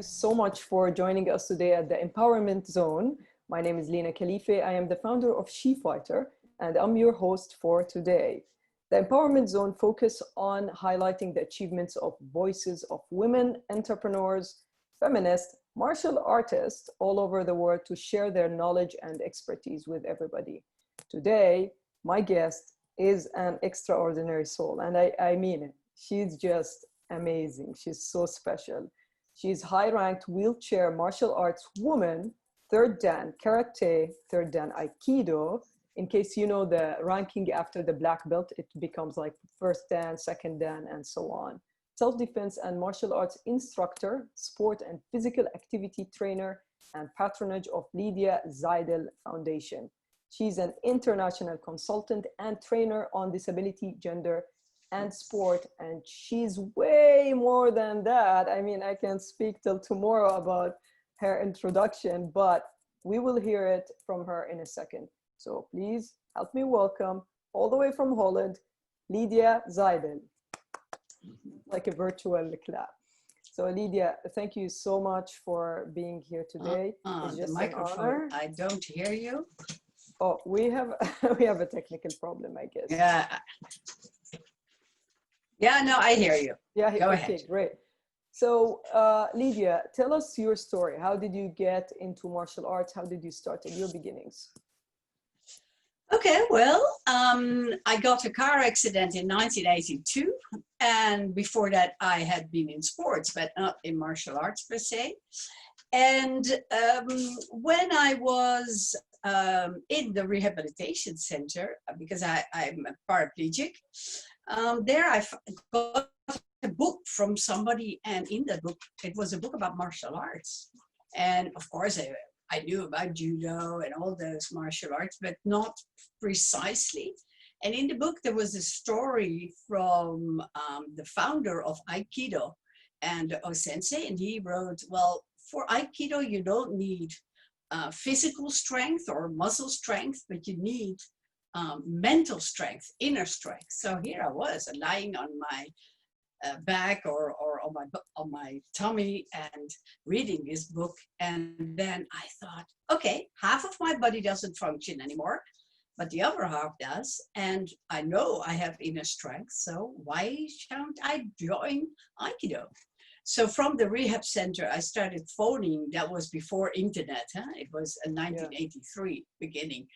so much for joining us today at the Empowerment Zone. My name is Lydia Zijdel Foundation. I am the founder of SheFighter, and I'm your host for today. The Empowerment Zone focuses on highlighting the achievements of voices of women, entrepreneurs, feminists, martial artists all over the world to share their knowledge and expertise with everybody. Today, my guest is an extraordinary soul, and I mean it. She's just amazing. She's so special. She's high-ranked wheelchair martial arts woman, third Dan Karate, third Dan Aikido. In case you know the ranking after the black belt, it becomes like first Dan, second Dan, and so on. Self-defense and martial arts instructor, sport and physical activity trainer, and patronage of Lydia Zijdel Foundation. She's an international consultant and trainer on disability, gender, and sport, and she's way more than that. I mean, I can speak till tomorrow about her introduction, but we will hear it from her in a second. So please help me welcome, all the way from Holland, Lydia Zijdel. Like a virtual clap. So Lydia, thank you so much for being here today. It's just the microphone, an honor. I don't hear you. Oh, we have a technical problem, I guess. Yeah, no, I hear you. Yeah, Go okay, ahead. Great. So Lydia, tell us your story. How did you get into martial arts? How did you start at your beginnings? Okay, well, I got a car accident in 1982, and before that I had been in sports, but not in martial arts per se. And when I was in the rehabilitation center, because I'm a paraplegic, there I got a book from somebody, and in that book, it was a book about martial arts. And of course, I knew about judo and all those martial arts, but not precisely. And in the book, there was a story from the founder of Aikido and O-sensei, and he wrote, well, for Aikido, you don't need physical strength or muscle strength, but you need mental strength, inner strength. So here I was lying on my back or on my tummy and reading this book, and then I thought, okay, half of my body doesn't function anymore, but the other half does, and I know I have inner strength, so why shan't I join Aikido? So from the rehab center, I started phoning. That was before internet, huh? It was in 1983 beginning.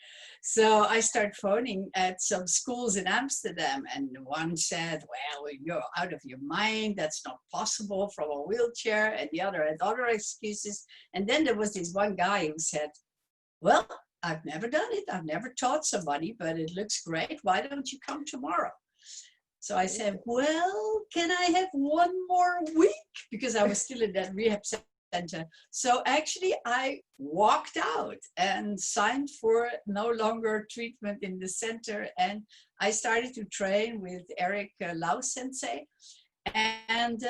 So I started phoning at some schools in Amsterdam, and one said, well, you're out of your mind. That's not possible from a wheelchair. And the other had other excuses. And then there was this one guy who said, well, I've never done it. I've never taught somebody, but it looks great. Why don't you come tomorrow? So I said, well, can I have one more week? Because I was still in that rehab center. So actually I walked out and signed for no longer treatment in the center. And I started to train with Eric Lau Sensei. And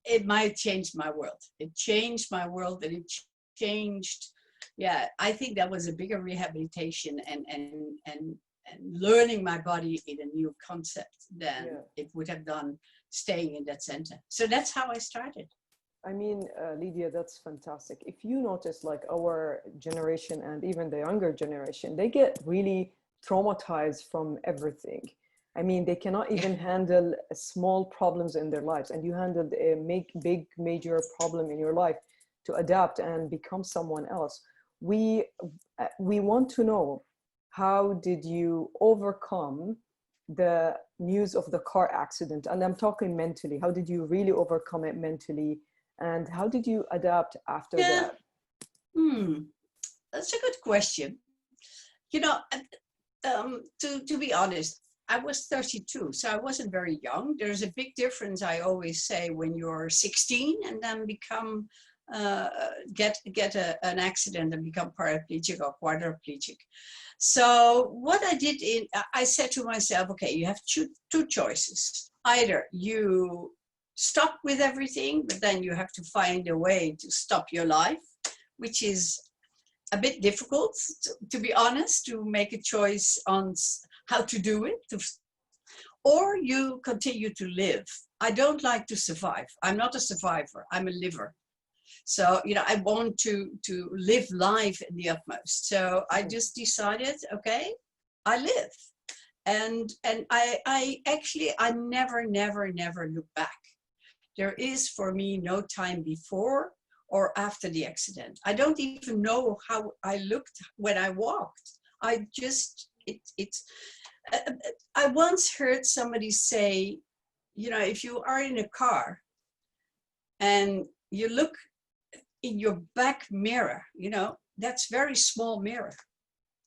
it might change my world. It changed my world, and it changed, yeah, I think that was a bigger rehabilitation and learning my body in a new concept than it would have done staying in that center. So that's how I started. I mean, Lydia, that's fantastic. If you notice, like our generation and even the younger generation, they get really traumatized from everything. I mean, they cannot even handle small problems in their lives, and you handled a big major problem in your life to adapt and become someone else. We want to know, how did you overcome the news of the car accident? And I'm talking mentally. How did you really overcome it mentally? And how did you adapt after that? That's a good question. You know, to be honest, I was 32, so I wasn't very young. There's a big difference, I always say, when you're 16 and then become get an accident and become paraplegic or quadriplegic. So what I did, I said to myself, okay, you have two choices. Either you stop with everything, but then you have to find a way to stop your life, which is a bit difficult, to be honest, to make a choice on how to do it, or you continue to live. I don't like to survive. I'm not a survivor, I'm a liver. So, you know, I want to live life in the utmost. So I just decided, okay, I live. And I actually, I never look back. There is for me no time before or after the accident. I don't even know how I looked when I walked. I just, I once heard somebody say, you know, if you are in a car and you look in your back mirror, you know, that's very small mirror,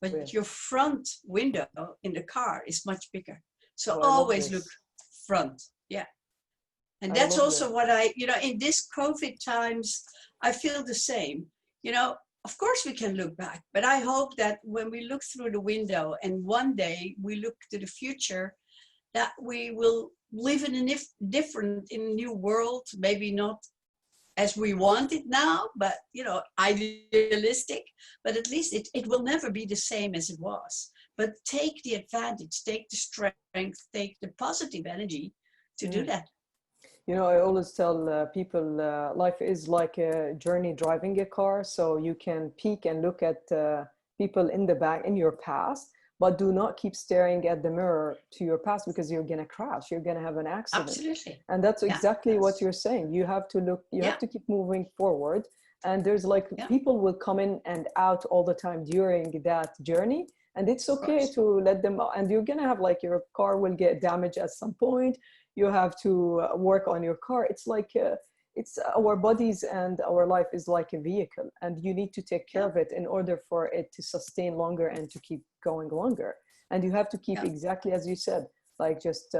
but your front window in the car is much bigger. So always look front. Yeah. And that's also what I, you know, in this COVID times, I feel the same. You know, of course we can look back, but I hope that when we look through the window and one day we look to the future, that we will live in a different, in a new world, maybe not as we want it now, but, you know, idealistic, but at least it will never be the same as it was. But take the advantage, take the strength, take the positive energy to do that. You know, I always tell people life is like a journey driving a car. So you can peek and look at people in the back in your past, but do not keep staring at the mirror to your past, because you're going to crash. You're going to have an accident. Absolutely. And that's exactly what you're saying. You have to look, you have to keep moving forward. And there's like people will come in and out all the time during that journey. And it's okay to let them out. And you're going to have like your car will get damaged at some point. You have to work on your car. It's like, it's our bodies and our life is like a vehicle, and you need to take care of it in order for it to sustain longer and to keep going longer. And you have to keep exactly as you said, like just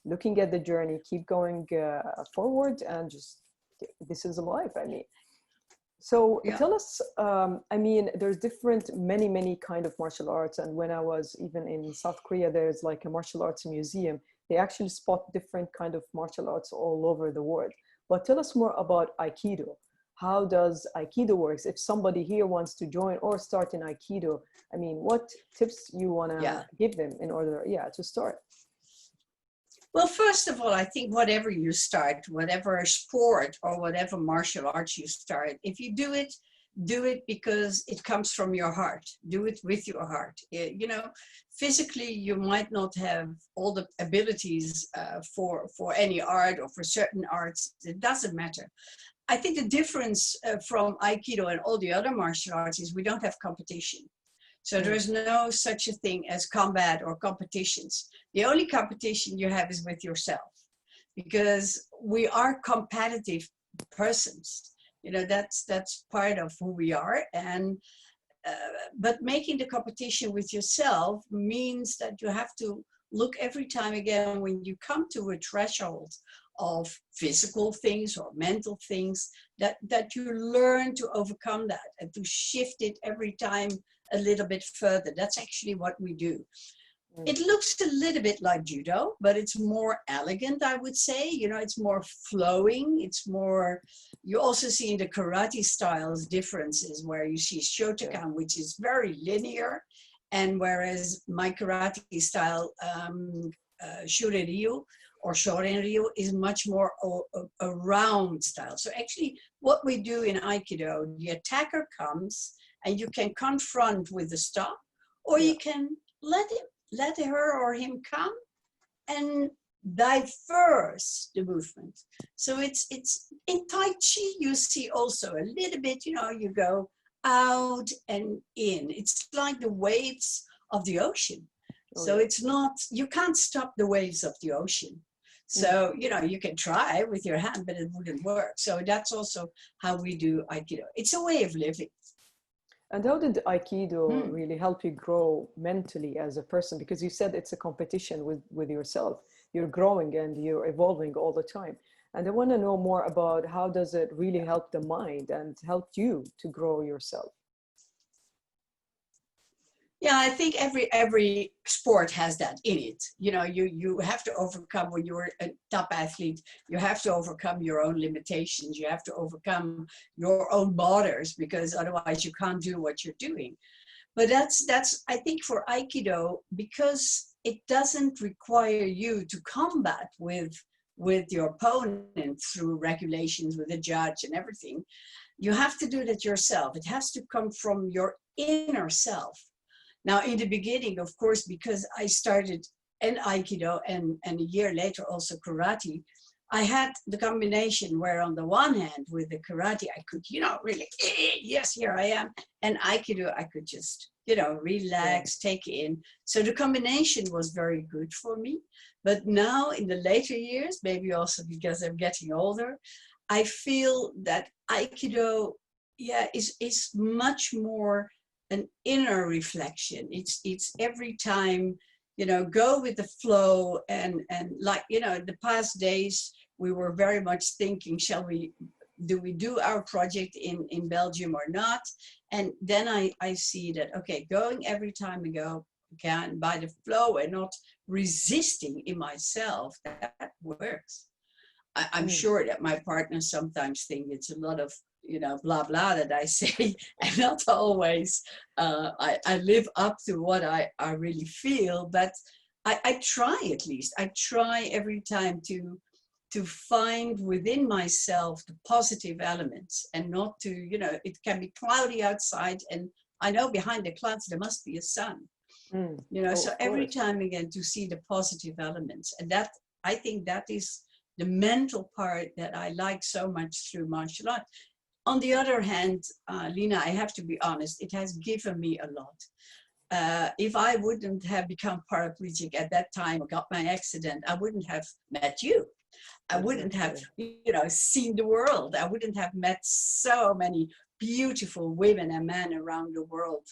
looking at the journey, keep going forward, and just, this is life, I mean. So tell us, I mean, there's many kind of martial arts. And when I was even in South Korea, there's like a martial arts museum. They actually spot different kind of martial arts all over the world. But tell us more about Aikido. How does Aikido works? If somebody here wants to join or start in Aikido, I mean, what tips you want to give them in order, to start? Well, first of all, I think whatever you start, whatever sport or whatever martial arts you start, if you do it because it comes from your heart. Do it with your heart. You know, physically, you might not have all the abilities for any art or for certain arts. It doesn't matter. I think the difference from Aikido and all the other martial arts is we don't have competition. So there is no such a thing as combat or competitions. The only competition you have is with yourself, because we are competitive persons. You know, that's part of who we are. And but making the competition with yourself means that you have to look every time again when you come to a threshold of physical things or mental things, that you learn to overcome that and to shift it every time a little bit further. That's actually what we do. It looks a little bit like judo, but it's more elegant, I would say. You know, it's more flowing. It's more, you also see in the karate styles differences where you see Shotokan, which is very linear. And whereas my karate style, Shurei-ryu or Shorin-ryu, is much more a round style. So actually what we do in Aikido, the attacker comes and you can confront with the stop, or you can let her or him come and diverse the movement. So it's in Tai Chi, you see also a little bit, you know, you go out and in. It's like the waves of the ocean. So it's not, you can't stop the waves of the ocean. So, you know, you can try with your hand, but it wouldn't work. So that's also how we do Aikido. It's a way of living. And how did Aikido really help you grow mentally as a person? Because you said it's a competition with yourself. You're growing and you're evolving all the time. And I want to know more about how does it really help the mind and help you to grow yourself? Yeah, I think every sport has that in it. You know, you have to overcome, when you're a top athlete, you have to overcome your own limitations. You have to overcome your own borders, because otherwise you can't do what you're doing. But that's I think for Aikido, because it doesn't require you to combat with with your opponent through regulations with a judge and everything. You have to do that yourself. It has to come from your inner self. Now, in the beginning, of course, because I started in Aikido and a year later also karate, I had the combination where on the one hand with the karate, I could, really, yes, here I am. And Aikido, I could just, relax, take in. So the combination was very good for me. But now in the later years, maybe also because I'm getting older, I feel that Aikido, is much more an inner reflection. It's every time, go with the flow and like, the past days, we were very much thinking, do we do our project in Belgium or not? And then I see that, okay, going every time we go again by the flow and not resisting in myself, that works. I'm sure that my partners sometimes think it's a lot of, blah, blah that I say, and not always I live up to what I really feel, but I try at least. I try every time to find within myself the positive elements and not to, it can be cloudy outside and I know behind the clouds there must be a sun, so every time again to see the positive elements. And that, I think that is the mental part that I like so much through martial art. On the other hand, Lina, I have to be honest, it has given me a lot. If I wouldn't have become paraplegic at that time or got my accident, I wouldn't have met you. I wouldn't have, seen the world. I wouldn't have met so many beautiful women and men around the world,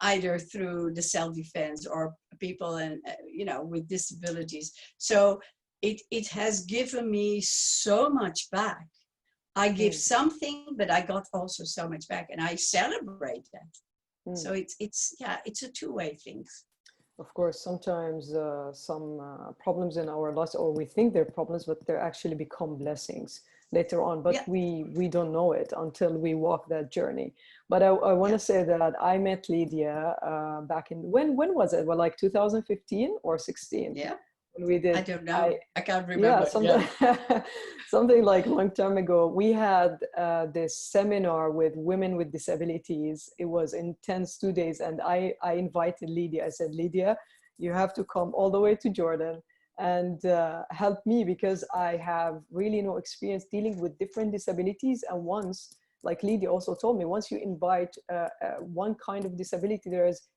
either through the self-defense or people and, with disabilities. So it has given me so much back. I give something, but I got also so much back, and I celebrate that. So it's a two-way thing. Of course, sometimes some problems in our lives, or we think they're problems, but they actually become blessings later on. But we don't know it until we walk that journey. But I want to say that I met Lydia back in, when was it? Well, like 2015 or 16? Yeah. When we did. I don't know. I can't remember. Yeah, something like a long time ago. We had this seminar with women with disabilities. It was intense 2 days. And I invited Lydia. I said, Lydia, you have to come all the way to Jordan and help me, because I have really no experience dealing with different disabilities. And once, like Lydia also told me, once you invite one kind of disability,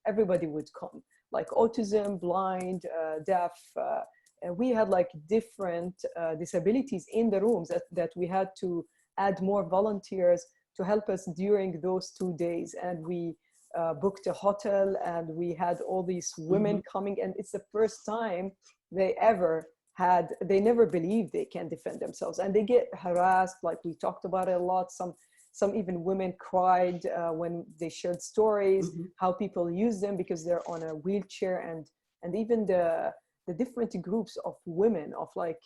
everybody would come. Like autism, blind, deaf. We had like different disabilities in the rooms that we had to add more volunteers to help us during those 2 days. And we booked a hotel and we had all these women coming. And it's the first time they never believed they can defend themselves. And they get harassed, like we talked about it a lot. Some even women cried when they shared stories, how people use them because they're on a wheelchair, and even the different groups of women, of like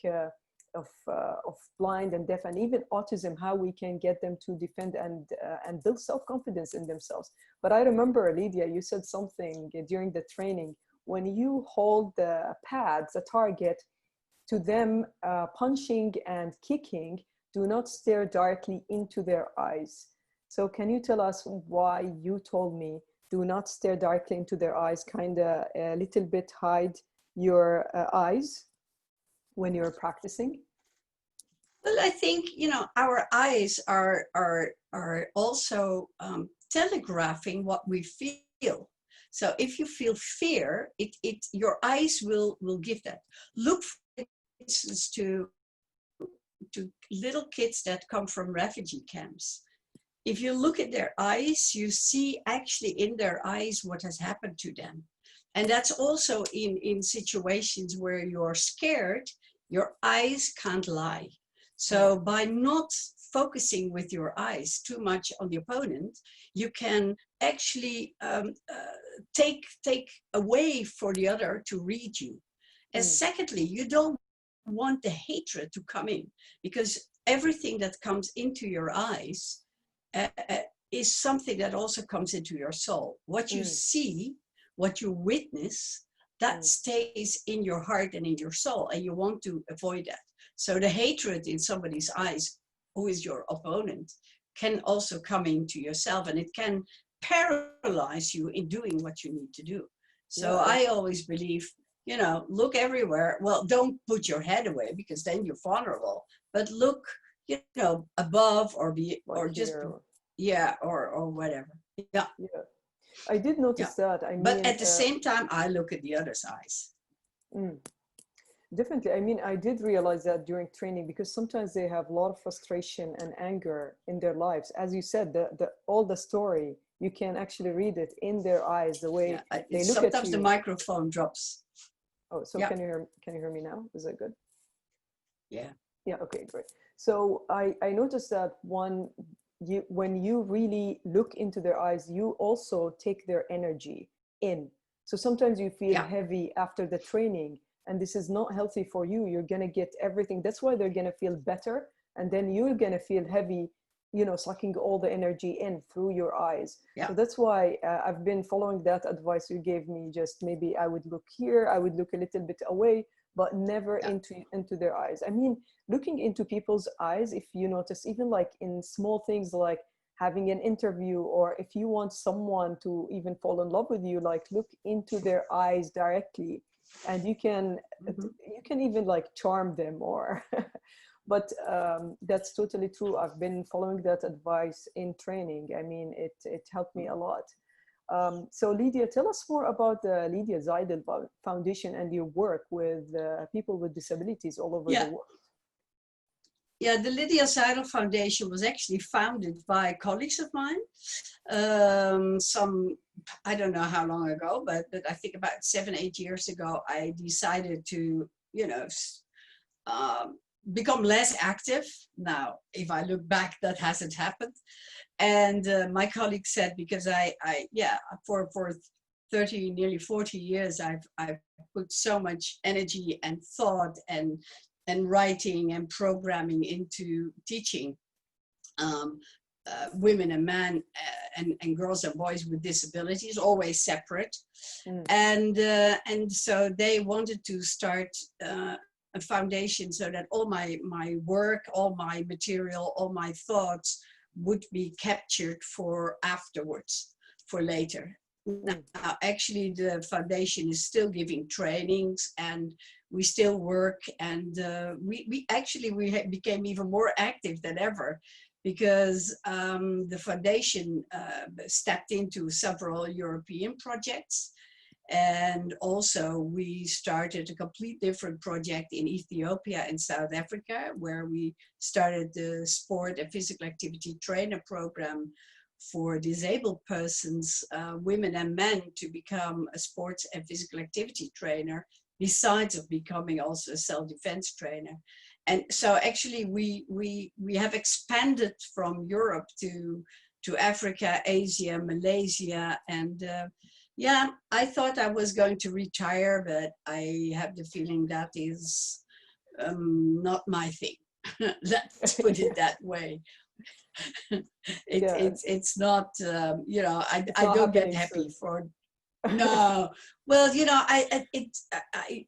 of blind and deaf and even autism, how we can get them to defend and build self-confidence in themselves. But I remember, Lydia, you said something during the training, when you hold the pads, the target, to them punching and kicking, do not stare directly into their eyes. So can you tell us why you told me do not stare directly into their eyes, kind of a little bit hide your eyes when you're practicing? Well, I think, our eyes are also telegraphing what we feel. So if you feel fear, your eyes will give that. Look, for instance, to little kids that come from refugee camps. If you look at their eyes, you see actually in their eyes what has happened to them. And that's also in situations where you're scared, your eyes can't lie. So by not focusing with your eyes too much on the opponent, you can actually take away for the other to read you. And secondly, you don't want the hatred to come in, because everything that comes into your eyes is something that also comes into your soul. What you see, what you witness, that stays in your heart and in your soul, and you want to avoid that. So the hatred in somebody's eyes, who is your opponent, can also come into yourself, and it can paralyze you in doing what you need to do. So I always believe, you know, look everywhere. Well, don't put your head away, because then you're vulnerable, but look, you know, above, or be, Like or just, here. yeah, or whatever. Yeah. Yeah. I did notice that. I mean, but at the same time, I look at the other's eyes. Definitely. I mean, I did realize that during training, because sometimes they have a lot of frustration and anger in their lives. As you said, all the story, you can actually read it in their eyes, the way they look at you. Sometimes the microphone drops. Oh, so can you hear me now? Is that good? Yeah. Yeah, okay, great. So I noticed that when you really look into their eyes, you also take their energy in. So sometimes you feel heavy after the training, and this is not healthy for you. You're going to get everything. That's why they're going to feel better. And then you're going to feel heavy, you know, sucking all the energy in through your eyes. Yeah. So that's why I've been following that advice you gave me. Just maybe I would look here, I would look a little bit away, but never into their eyes. I mean, looking into people's eyes, if you notice, even like in small things like having an interview, or if you want someone to even fall in love with you, like look into their eyes directly, and you can even like charm them, or but that's totally true. I've been following that advice in training. I mean, it helped me a lot. So Lydia, tell us more about the Lydia Zijdel Foundation and your work with people with disabilities all over the world. Yeah, the Lydia Zijdel Foundation was actually founded by colleagues of mine. I don't know how long ago, but I think about 7-8 years ago, I decided to, you know, become less active. Now, if I look back, that hasn't happened. And my colleague said, because for 30, nearly 40 years, I've put so much energy and thought and writing and programming into teaching women and men and girls and boys with disabilities, always separate. And so they wanted to start a foundation so that all my work, all my material, all my thoughts would be captured for afterwards, for later. Now, actually, the foundation is still giving trainings, and we still work, and we became even more active than ever, because the foundation stepped into several European projects. And also we started a complete different project in Ethiopia and South Africa, where we started the sport and physical activity trainer program for disabled persons, women and men, to become a sports and physical activity trainer, besides of becoming also a self-defense trainer. And so actually we have expanded from Europe to Africa, Asia, Malaysia, and yeah, I thought I was going to retire, but I have the feeling that is not my thing. Let's put it that way. It's not, you know, I don't get happy for, no. Well, you know, I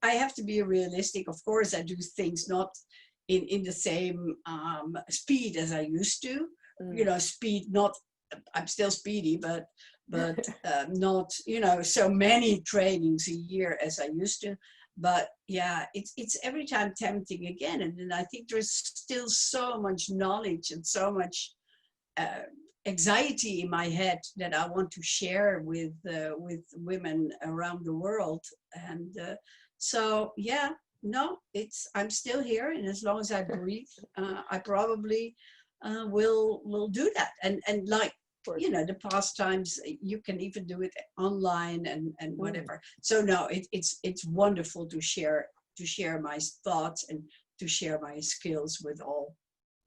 have to be realistic. Of course, I do things not in the same speed as I used to. You know, speed, not, I'm still speedy, but not, you know, so many trainings a year as I used to. But yeah, it's every time tempting again. And then I think there's still so much knowledge and so much anxiety in my head that I want to share with women around the world. And so yeah, no, I'm still here, and as long as I breathe, I probably will do that. And like, you know, the pastimes, you can even do it online and whatever. So no, it's wonderful to share my thoughts and to share my skills with all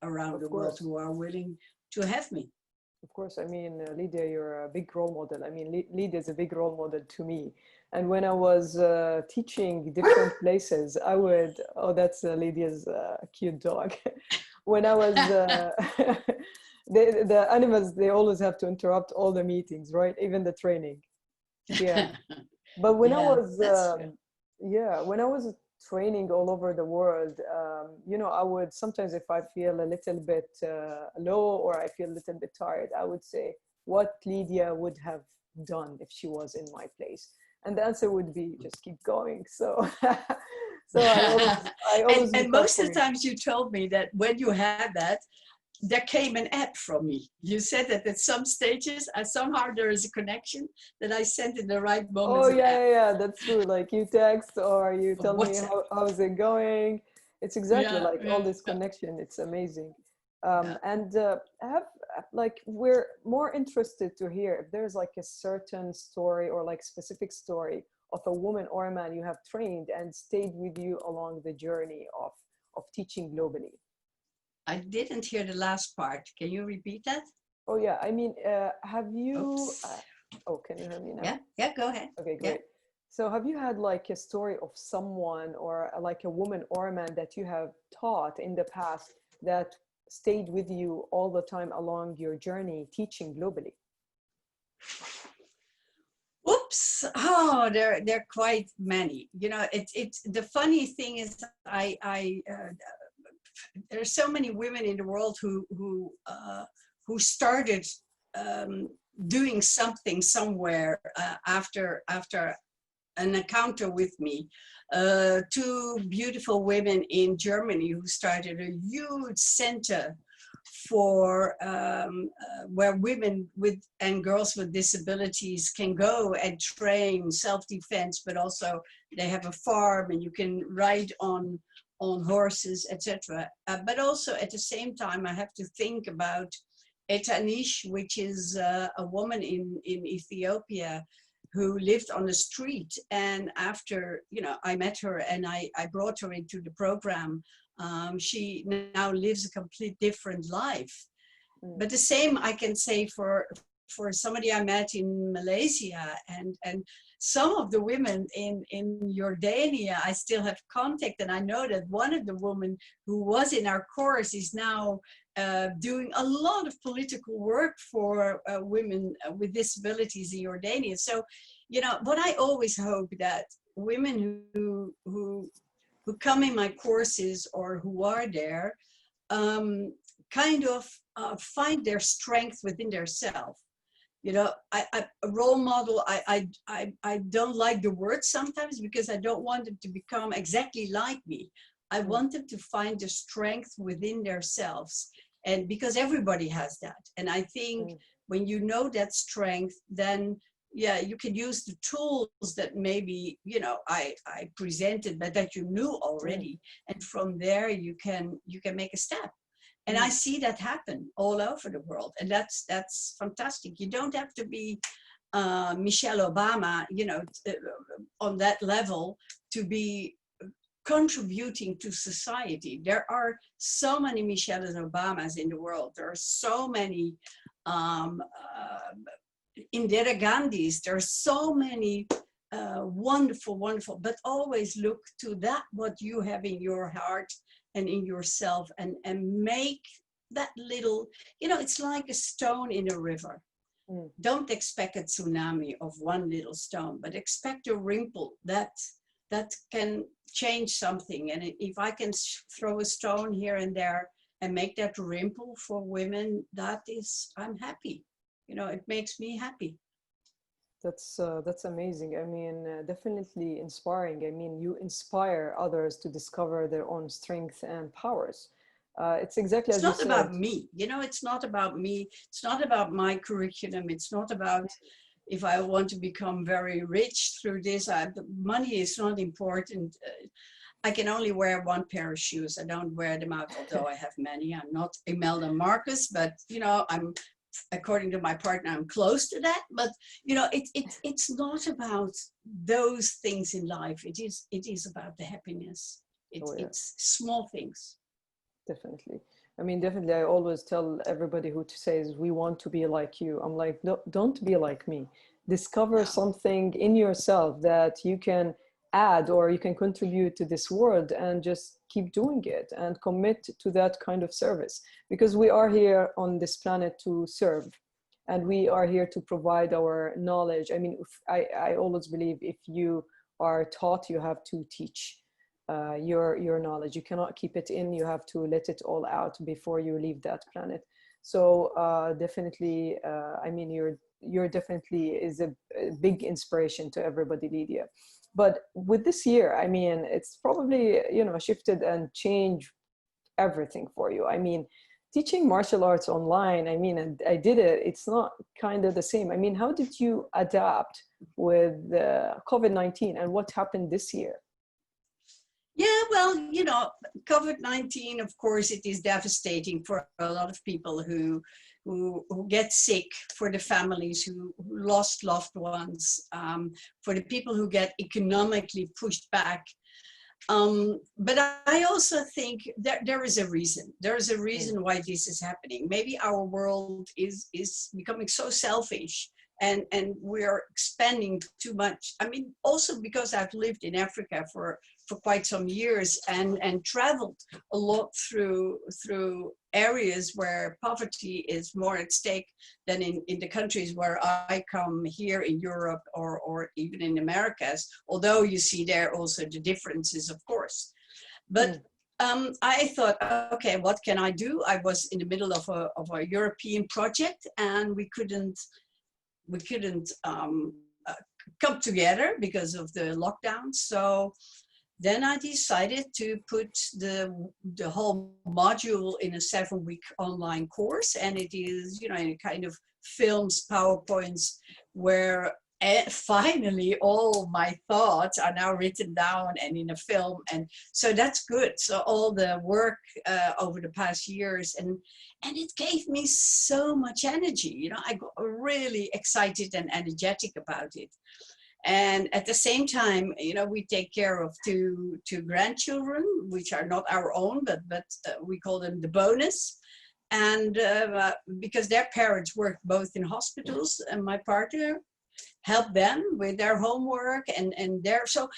around the world who are willing to have me. Of course. I mean, Lydia, you're a big role model. I mean, Lydia is a big role model to me. And when I was teaching different places, I would, oh, that's Lydia's cute dog. When I was, the animals, they always have to interrupt all the meetings, right? Even the training. Yeah. But when I was Yeah, when I was training all over the world, you know, I would sometimes, if I feel a little bit low or I feel a little bit tired, I would say, what Lydia would have done if she was in my place? And the answer would be just keep going. So, so I always And look out most for of the times you told me that when you had that, there came an app from me. You said that at some stages, somehow there is a connection that I sent in the right Oh moments an yeah, app. yeah, yeah, that's true. Like you text or you tell me WhatsApp. how's it going. It's exactly Yeah, like all yeah, this connection. It's amazing. yeah. And have like we're more interested to hear if there's like a certain story or like specific story of a woman or a man you have trained and stayed with you along the journey of teaching globally. I didn't hear the last part. Can you repeat that? Oh yeah, I mean, have you? Oops. Oh, can you hear me now? Yeah, yeah, go ahead. Okay, Yeah. great. So have you had like a story of someone or like a woman or a man that you have taught in the past that stayed with you all the time along your journey teaching globally? Oops. Oh, there are quite many. You know, it's the funny thing is there are so many women in the world who started um, doing something somewhere after an encounter with me. Two beautiful women in Germany who started a huge center for where women with and girls with disabilities can go and train self-defense, but also they have a farm and you can ride on horses, etc. But also at the same time, I have to think about Etanish, which is a woman in Ethiopia who lived on the street. And after, you know, I met her and I brought her into the program, she now lives a complete different life. Mm. But the same I can say for somebody I met in Malaysia, and some of the women in Jordania, I still have contact, and I know that one of the women who was in our course is now doing a lot of political work for women with disabilities in Jordania. So, you know, what I always hope that women who come in my courses or who are there kind of find their strength within their self. You know, a role model, I don't like the word sometimes because I don't want them to become exactly like me. I want them to find the strength within themselves. And because everybody has that. And I think when you know that strength, then yeah, you can use the tools that maybe, you know, I presented, but that you knew already. And from there you can make a step. And I see that happen all over the world. And that's fantastic. You don't have to be Michelle Obama, you know, on that level to be contributing to society. There are so many Michelle Obamas in the world. There are so many Indira Gandhis. There are so many wonderful, wonderful, but always look to that, what you have in your heart and in yourself, and make that little, you know, it's like a stone in a river. Don't expect a tsunami of one little stone, but expect a ripple that can change something. And if I can throw a stone here and there and make that ripple for women, that is, I'm happy. You know, it makes me happy. That's amazing. I mean, definitely inspiring. I mean, you inspire others to discover their own strengths and powers. It's exactly It's as you not about said. me, you know, it's not about me. It's not about my curriculum. It's not about if I want to become very rich through this. The money is not important. I can only wear one pair of shoes. I don't wear them out, although I have many. I'm not Imelda Marcus, but, you know, I'm, according to my partner, I'm close to that. But, you know, it's not about those things in life. It is about the happiness. Oh yeah, It's small things. definitely. I mean, definitely. I always tell everybody who says we want to be like you. I'm like, no, don't be like me. Discover Yeah. something in yourself that you can add or you can contribute to this world, and just keep doing it and commit to that kind of service, because we are here on this planet to serve, and we are here to provide our knowledge. I mean, I always believe if you are taught, you have to teach your knowledge. You cannot keep it in. You have to let it all out before you leave that planet. So definitely, I mean, you're definitely is a big inspiration to everybody, Lydia. But with this year, I mean, it's probably, you know, shifted and changed everything for you. I mean, teaching martial arts online, I mean, and I did it, it's not kind of the same. I mean, how did you adapt with COVID-19 and what happened this year? Yeah, well, you know, COVID-19, of course, it is devastating for a lot of people who get sick, for the families who lost loved ones, for the people who get economically pushed back. But I also think that there is a reason. There is a reason why this is happening. Maybe our world is becoming so selfish, and we're expanding too much. I mean, also because I've lived in Africa for quite some years and traveled a lot through areas where poverty is more at stake than in the countries where I come here in Europe or even in Americas, although you see there also the differences, of course. But I thought, okay, what can I do? I was in the middle of a European project, and we couldn't come together because of the lockdown. So then I decided to put the whole module in a 7-week online course, and it is, you know, in a kind of films, PowerPoints, where finally all my thoughts are now written down and in a film, and so that's good. So all the work over the past years, and it gave me so much energy. You know, I got really excited and energetic about it. And at the same time, you know, we take care of two grandchildren, which are not our own, but we call them the bonus. And because their parents work both in hospitals, and my partner helped them with their homework and so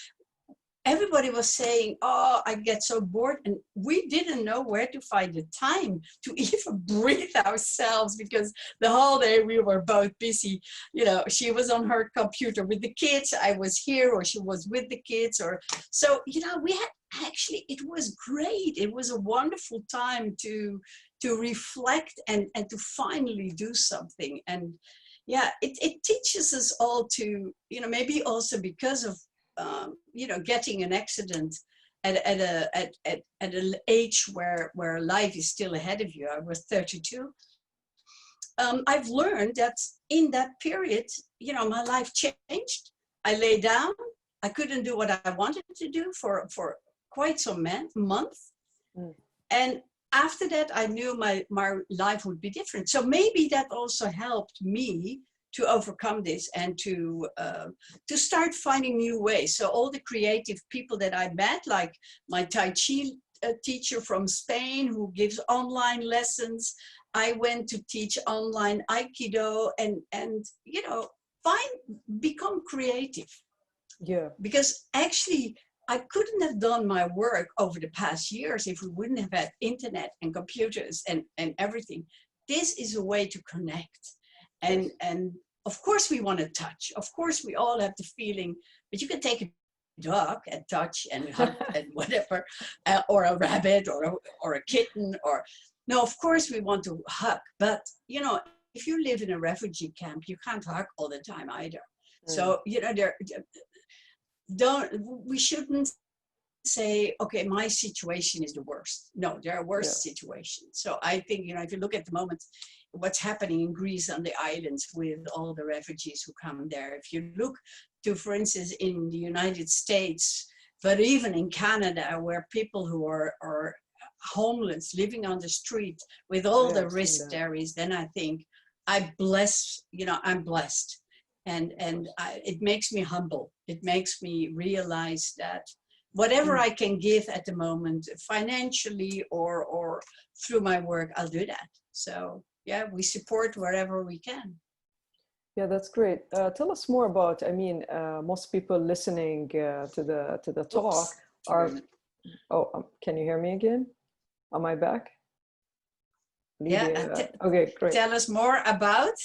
everybody was saying, oh, I get so bored. And we didn't know where to find the time to even breathe ourselves, because the whole day we were both busy. You know, she was on her computer with the kids, I was here, or she was with the kids, or so, you know, we had actually, it was great. It was a wonderful time to reflect and to finally do something. And yeah, it teaches us all to, you know, maybe also because of you know, getting an accident at an age where life is still ahead of you. I was 32. I've learned that in that period, you know, my life changed. I lay down. I couldn't do what I wanted to do for quite some months. And after that, I knew my life would be different. So maybe that also helped me to overcome this and to start finding new ways. So all the creative people that I met, like my Tai Chi teacher from Spain who gives online lessons, I went to teach online Aikido and you know, become creative. Yeah. Because actually, I couldn't have done my work over the past years if we wouldn't have had internet and computers and everything. This is a way to connect. And of course we want to touch. Of course we all have the feeling, but you can take a dog and touch and hug and whatever, or a rabbit or a kitten, or no, of course we want to hug. But you know, if you live in a refugee camp, you can't hug all the time either. So you know, we shouldn't say, okay, my situation is the worst. No, there are worse situations. So I think, you know, if you look at the moment, what's happening in Greece on the islands with all the refugees who come there. If you look to, for instance, in the United States, but even in Canada, where people who are homeless, living on the street with all the risk there is, then I think I'm blessed. And it makes me humble. It makes me realize that whatever I can give at the moment, financially or through my work, I'll do that. So yeah, we support wherever we can. Yeah, that's great. Tell us more about, I mean, most people listening to the talk are, can you hear me again? Am I back? Lydia. Okay, great. Tell us more about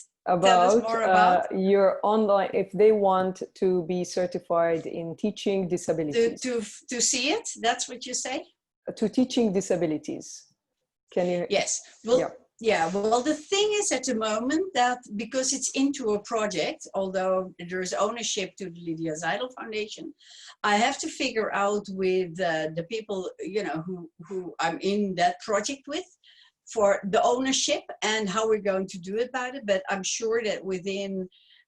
your online, if they want to be certified in teaching disabilities. To see it, that's what you say? To teaching disabilities. Can you? Yes. Well, yeah. Well, the thing is at the moment that because it's into a project, although there is ownership to the Lydia Zijdel Foundation, I have to figure out with the people, you know, who I'm in that project with, for the ownership and how we're going to do about it. But I'm sure that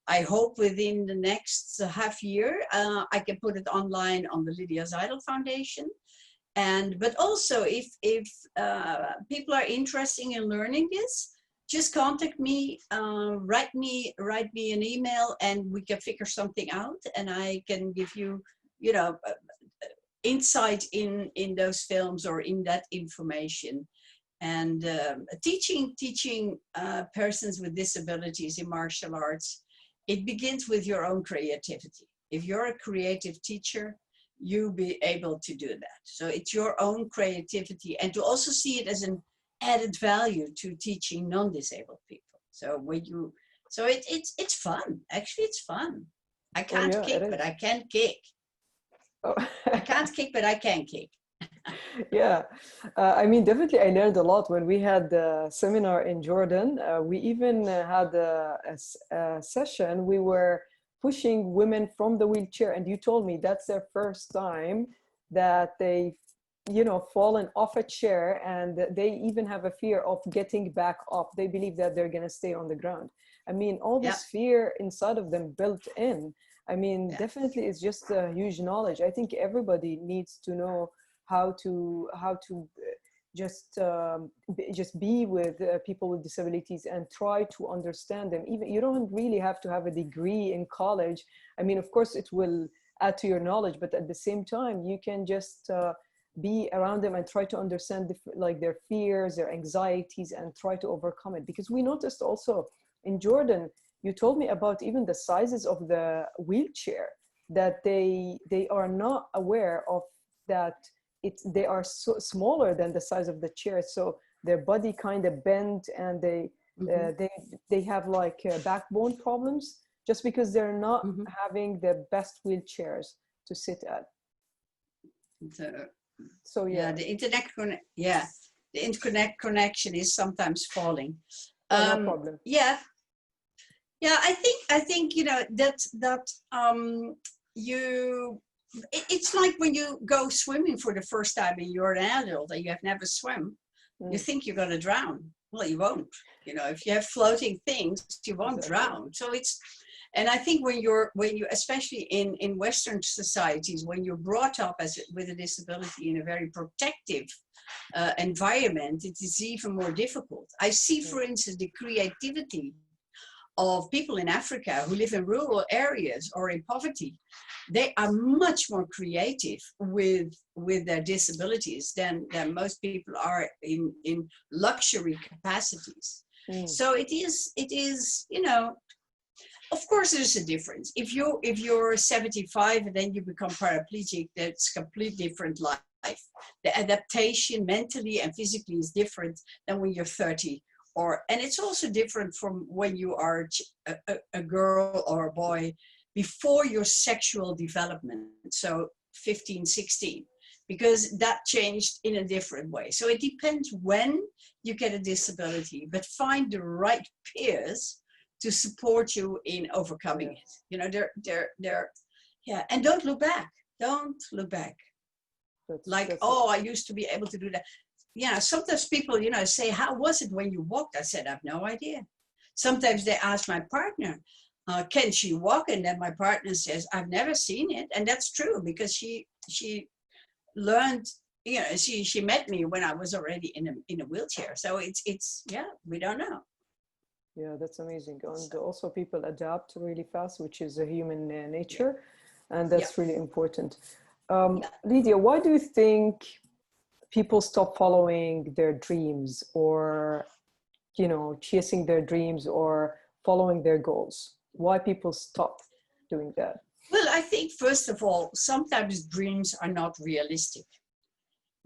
I hope within the next half year, I can put it online on the Lydia Zijdel Foundation. But also if people are interested in learning this, just contact me, write me an email, and we can figure something out, and I can give you, you know, insight in those films or in that information. And teaching persons with disabilities in martial arts, it begins with your own creativity. If you're a creative teacher, you'll be able to do that. So it's your own creativity, and to also see it as an added value to teaching non-disabled people. So it's fun. Actually, it's fun. I can't kick, but I can kick. Oh. I can't kick, but I can kick. Yeah, I mean, definitely I learned a lot when we had the seminar in Jordan. We even had a session. We were pushing women from the wheelchair, and you told me that's their first time that they, you know, fallen off a chair, and they even have a fear of getting back up. They believe that they're going to stay on the ground. I mean, all this fear inside of them built in. I mean, definitely it's just a huge knowledge. I think everybody needs to know how to just be with people with disabilities and try to understand them. Even you don't really have to have a degree in college. I mean, of course it will add to your knowledge, but at the same time you can just be around them and try to understand like their fears, their anxieties, and try to overcome it. Because we noticed also in Jordan, you told me about even the sizes of the wheelchair, that they are not aware of that. They are so smaller than the size of the chair, so their body kind of bent, and they have like backbone problems just because they're not having the best wheelchairs to sit at. So the internet connection is sometimes falling. No problem. I think you know that it's like when you go swimming for the first time and you're an adult and you have never swum, you think you're going to drown. Well, you won't. You know, if you have floating things, you won't drown. So and I think when you, especially in Western societies, when you're brought up with a disability in a very protective environment, it is even more difficult. I see, for instance, the creativity of people in Africa who live in rural areas or in poverty. They are much more creative with their disabilities than most people are in luxury capacities. So it is, you know, of course there's a difference. If you're 75 and then you become paraplegic, that's a completely different life. The adaptation mentally and physically is different than when you're 30. And it's also different from when you are a girl or a boy before your sexual development, so 15, 16, because that changed in a different way. So it depends when you get a disability, but find the right peers to support you in overcoming it. You know, and don't look back. Don't look back. That's I used to be able to do that. Yeah, sometimes people, you know, say, how was it when you walked? I said, I have no idea. Sometimes they ask my partner, can she walk? And then my partner says, I've never seen it. And that's true, because she learned, you know, she met me when I was already in a wheelchair. So it's we don't know. Yeah, that's amazing. And also people adapt really fast, which is a human nature. And that's really important. Lydia, why do you think people stop following their dreams, or, you know, chasing their dreams or following their goals? Why people stop doing that? Well, I think, first of all, sometimes dreams are not realistic.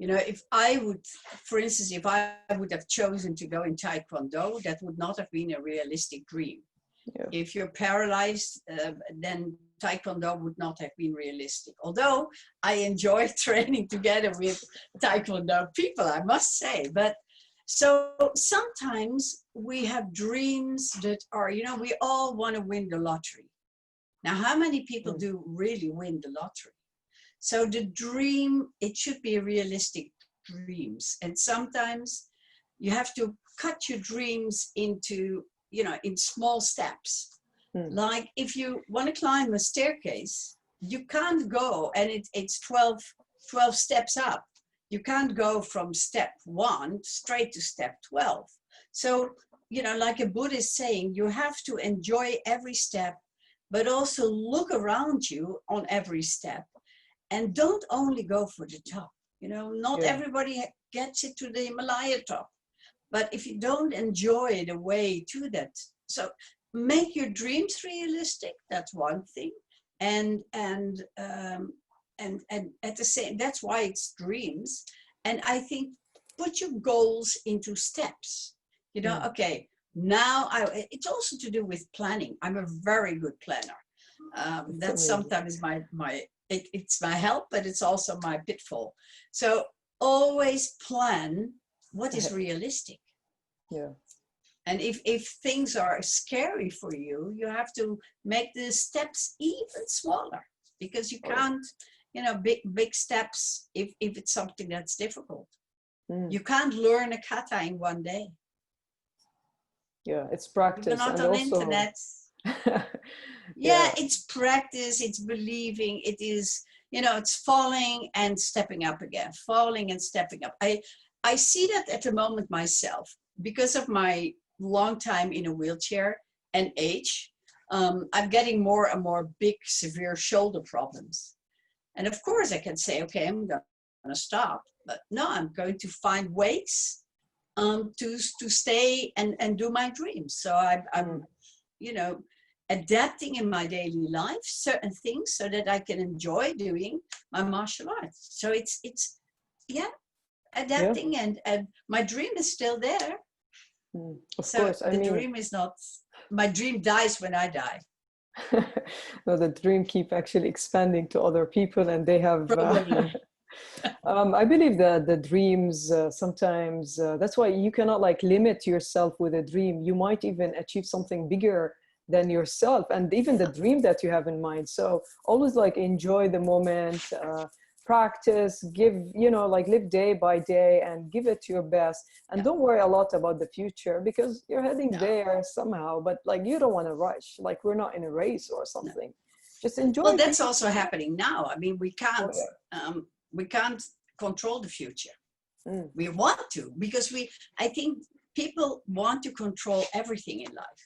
You know, if I would, for instance, if I would have chosen to go in Taekwondo, that would not have been a realistic dream. Yeah. If you're paralyzed, then Taekwondo would not have been realistic. Although I enjoy training together with Taekwondo people, I must say. But so sometimes we have dreams that are, you know, we all want to win the lottery. Now, how many people do really win the lottery? So the dream, it should be realistic dreams. And sometimes you have to cut your dreams into, you know, in small steps. Like if you want to climb a staircase, you can't go, and it's 12 steps up. You can't go from step 1 straight to step 12. So, you know, like a Buddhist saying, you have to enjoy every step, but also look around you on every step. And don't only go for the top. You know, not everybody gets it to the Himalaya top. But if you don't enjoy the way to that, so make your dreams realistic. That's one thing, and at the same, that's why it's dreams. And I think put your goals into steps. You know, okay, now it's also to do with planning. I'm a very good planner. That's sometimes it's my help, but it's also my pitfall. So always plan what is realistic. Yeah. And if things are scary for you, you have to make the steps even smaller, because you can't, you know, big steps if it's something that's difficult. You can't learn a kata in one day. Yeah, it's practice. You're not and on also... internet. It's practice, it's believing, it is, you know, it's falling and stepping up again, falling and stepping up. I see that at the moment myself, because of my long time in a wheelchair and age. I'm getting more and more big, severe shoulder problems. And of course I can say, okay, I'm going to stop, but no, I'm going to find ways to stay and do my dreams. So I'm you know, adapting in my daily life certain things so that I can enjoy doing my martial arts. So it's adapting, and my dream is still there. Of course, the dream is not, my dream dies when I die. No, the dream keep actually expanding to other people, and they have probably. I believe that the dreams sometimes that's why you cannot like limit yourself with a dream. You might even achieve something bigger than yourself, and even the dream that you have in mind. So always like enjoy the moment, practice, give, you know, like live day by day and give it your best, and don't worry a lot about the future, because you're heading there somehow, but like you don't want to rush, like we're not in a race or something. Just enjoy. Well, that's also happening now. I mean, we can't control the future. We want to, because I think people want to control everything in life.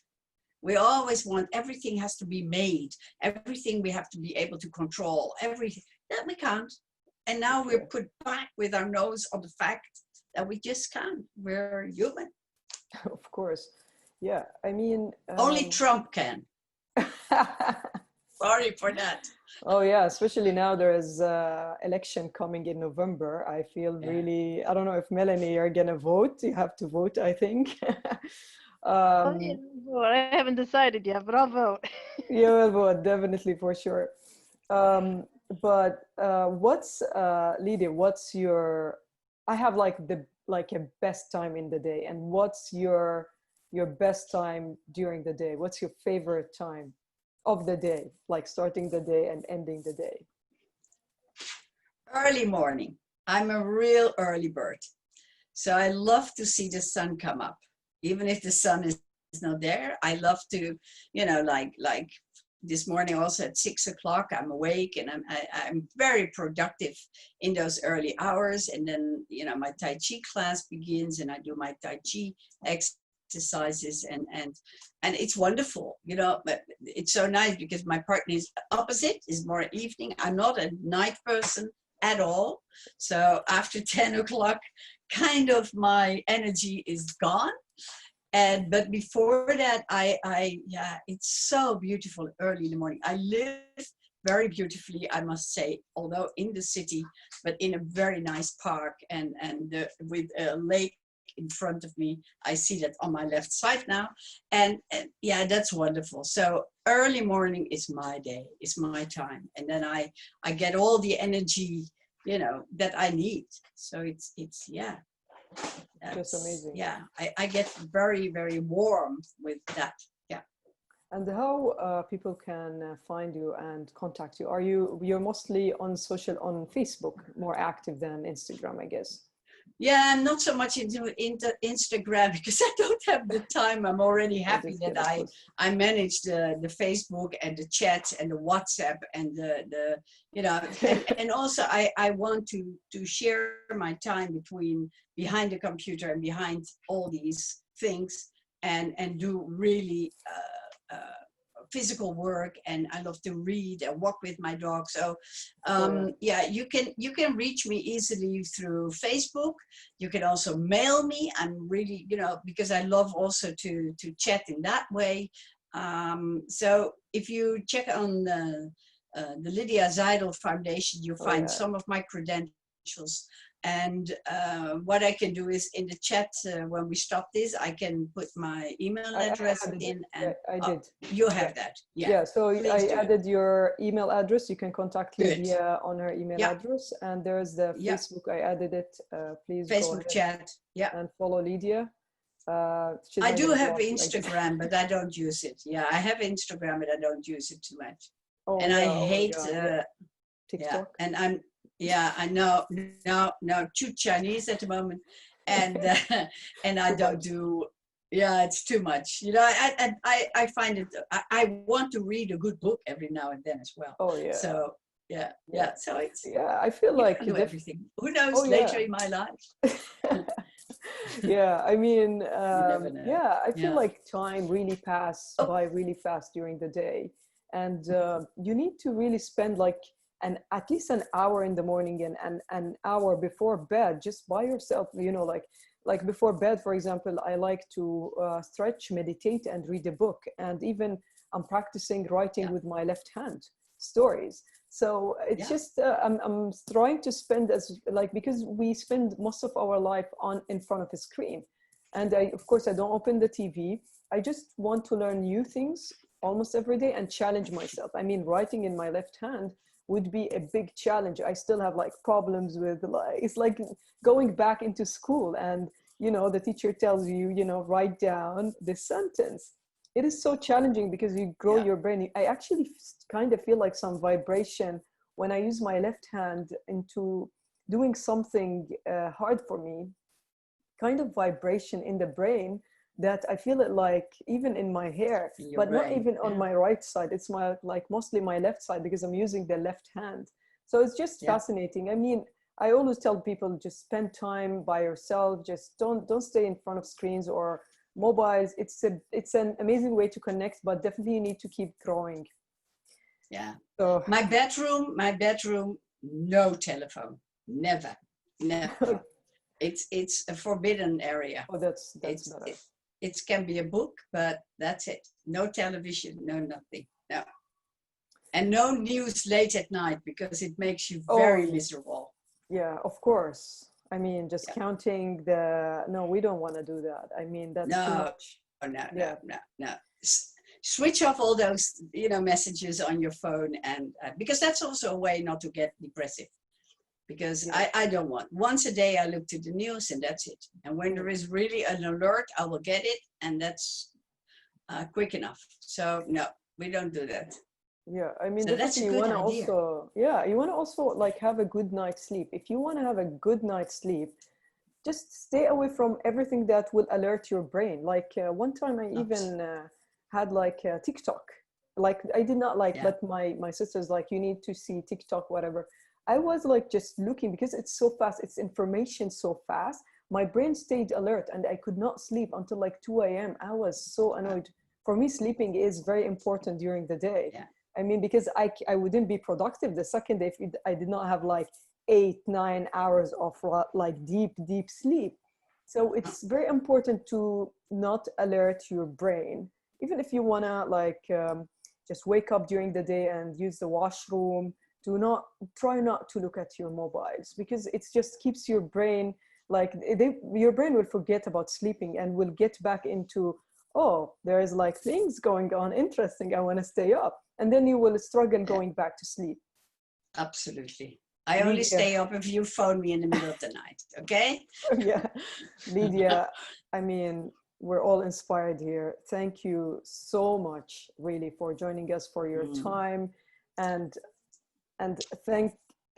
We always want, everything has to be made, everything we have to be able to control, everything that we can't. And now we're put back with our nose on the fact that we just can't. We're human. Of course. Yeah, I mean... only Trump can. Sorry for that. Oh yeah, especially now there is election coming in November. I feel really, I don't know if Melanie, you're gonna vote. You have to vote, I think. Well, I haven't decided yet, but I'll vote. You will vote, definitely, for sure. But what's Lydia, what's your, I have like a best time in the day, and what's your best time during the day? What's your favorite time of the day, like starting the day and ending the day? Early morning. I'm a real early bird. So I love to see the sun come up. Even if the sun is not there, I love to, you know, like this morning also at 6 o'clock, I'm awake, and I'm very productive in those early hours. And then, you know, my Tai Chi class begins, and I do my Tai Chi exercises, and it's wonderful, you know. But it's so nice because my partner is opposite, is more evening. I'm not a night person at all. So after 10 o'clock, kind of my energy is gone. But before that, yeah, it's so beautiful early in the morning. I live very beautifully, I must say, although in the city, but in a very nice park and with a lake in front of me. I see that on my left side now. And yeah, that's wonderful. So early morning is my day, is my time. And then I get all the energy, you know, that I need. So it's yeah. Just amazing. Yeah, I get very, very warm with that. Yeah. And how people can find you and contact you? You're mostly on Facebook, more active than Instagram, I guess. Yeah, I'm not so much into Instagram because I don't have the time. I'm already happy that I manage the Facebook and the chat and the WhatsApp and the you know, and also I want to share my time behind the computer and behind all these things and do really physical work, and I love to read and walk with my dog. So yeah, you can reach me easily through Facebook. You can also mail me. I'm really, you know, because I love also to chat in that way. So if you check on the Lydia Zijdel Foundation, you'll find some of my credentials. And what I can do is in the chat, when we stop this, I can put my email address in. And I did. You have that. Yeah. Yeah, so I added your email address. You can contact Lydia on her email address. And there's the Facebook. I added it. Please Facebook go chat. Yeah. And follow Lydia. I do have Instagram, but I don't use it. Yeah, I have Instagram, but I don't use it too much. Oh, and I hate TikTok. Yeah, and I know no too Chinese at the moment, and and I don't do. Yeah, it's too much. You know, I find it. I want to read a good book every now and then as well. Oh yeah. So yeah. So it's I feel like do everything. Who knows later in my life. Yeah, I mean, I feel like time really passed by really fast during the day, and you need to really spend like at least an hour in the morning and an hour before bed just by yourself. You know, like before bed, for example, I like to stretch, meditate, and read a book, and even I'm practicing writing with my left hand stories. So it's just I'm trying to spend because we spend most of our life in front of a screen, and of course I don't open the TV. I just want to learn new things almost every day and challenge myself. I mean, writing in my left hand would be a big challenge. I still have like problems with it's like going back into school, and you know the teacher tells you, you know, write down this sentence. It is so challenging because you grow your brain. I actually kind of feel like some vibration when I use my left hand into doing something hard for me, kind of vibration in the brain that I feel it like even in my hair, but not even on my right side. It's mostly my left side because I'm using the left hand. So it's just fascinating. I mean, I always tell people just spend time by yourself. Just don't stay in front of screens or mobiles. It's an amazing way to connect, but definitely you need to keep growing. Yeah. So my bedroom, no telephone, never. It's a forbidden area. Oh, that's better. It can be a book, but that's it. No television, no nothing. No. And no news late at night because it makes you very miserable. Yeah, of course. I mean, just counting no, we don't want to do that. I mean, that's too much. No. Switch off all those, you know, messages on your phone, and because that's also a way not to get depressive. Because I don't want. Once a day I look to the news and that's it. And when there is really an alert, I will get it, and that's quick enough. So no, we don't do that. Yeah, I mean, so that's a good idea. You want to also like have a good night's sleep. If you want to have a good night's sleep, just stay away from everything that will alert your brain. Like one time I even had like TikTok. Like I did not like, but my sister's like, you need to see TikTok, whatever. I was like just looking because it's so fast. It's information so fast. My brain stayed alert and I could not sleep until like 2 a.m. I was so annoyed. For me, sleeping is very important during the day. Yeah. I mean, because I wouldn't be productive the second day if I did not have like 8-9 hours of like deep sleep. So it's very important to not alert your brain. Even if you want to like just wake up during the day and use the washroom. Try not to look at your mobiles, because it just keeps your brain, like your brain will forget about sleeping and will get back into, oh, there is like things going on, interesting, I want to stay up. And then you will struggle going back to sleep. Absolutely. I only stay up if you phone me in the middle of the night, okay? Yeah. Lydia, I mean, we're all inspired here. Thank you so much, really, for joining us, for your time. And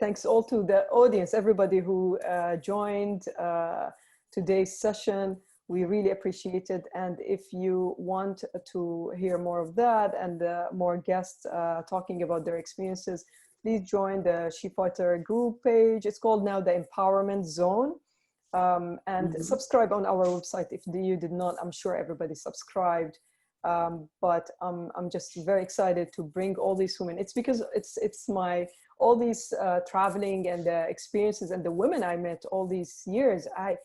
thanks all to the audience, everybody who joined today's session. We really appreciate it. And if you want to hear more of that and more guests talking about their experiences, please join the SheFighter group page. It's called now the Empowerment Zone. And subscribe on our website if you did not. I'm sure everybody subscribed. But I'm just very excited to bring all these women. It's because it's all these traveling and the experiences and the women I met all these years. I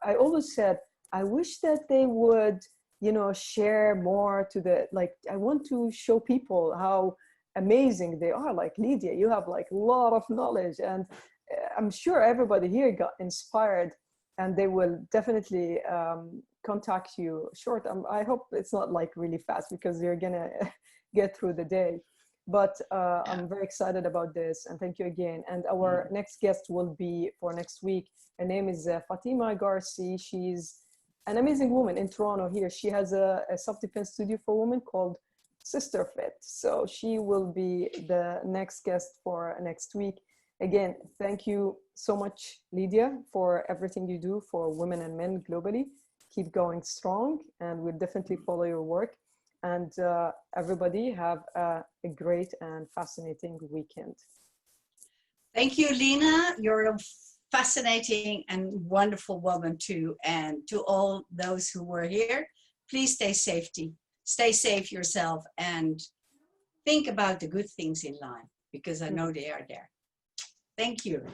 always said, I wish that they would, you know, share more to the, like, I want to show people how amazing they are. Like Lydia, you have like a lot of knowledge, and I'm sure everybody here got inspired, and they will definitely contact you short. I hope it's not like really fast, because you're gonna get through the day. But I'm very excited about this, and thank you again. And our next guest will be for next week. Her name is Fatima Garci. She's an amazing woman in Toronto here. She has a self-defense studio for women called Sister Fit. So she will be the next guest for next week. Again, thank you so much, Lydia, for everything you do for women and men globally. Keep going strong, and we'll definitely follow your work. And everybody have a great and fascinating weekend. Thank you, Lina. You're a fascinating and wonderful woman too. And to all those who were here, please stay safe yourself, and think about the good things in life, because I know they are there. Thank you.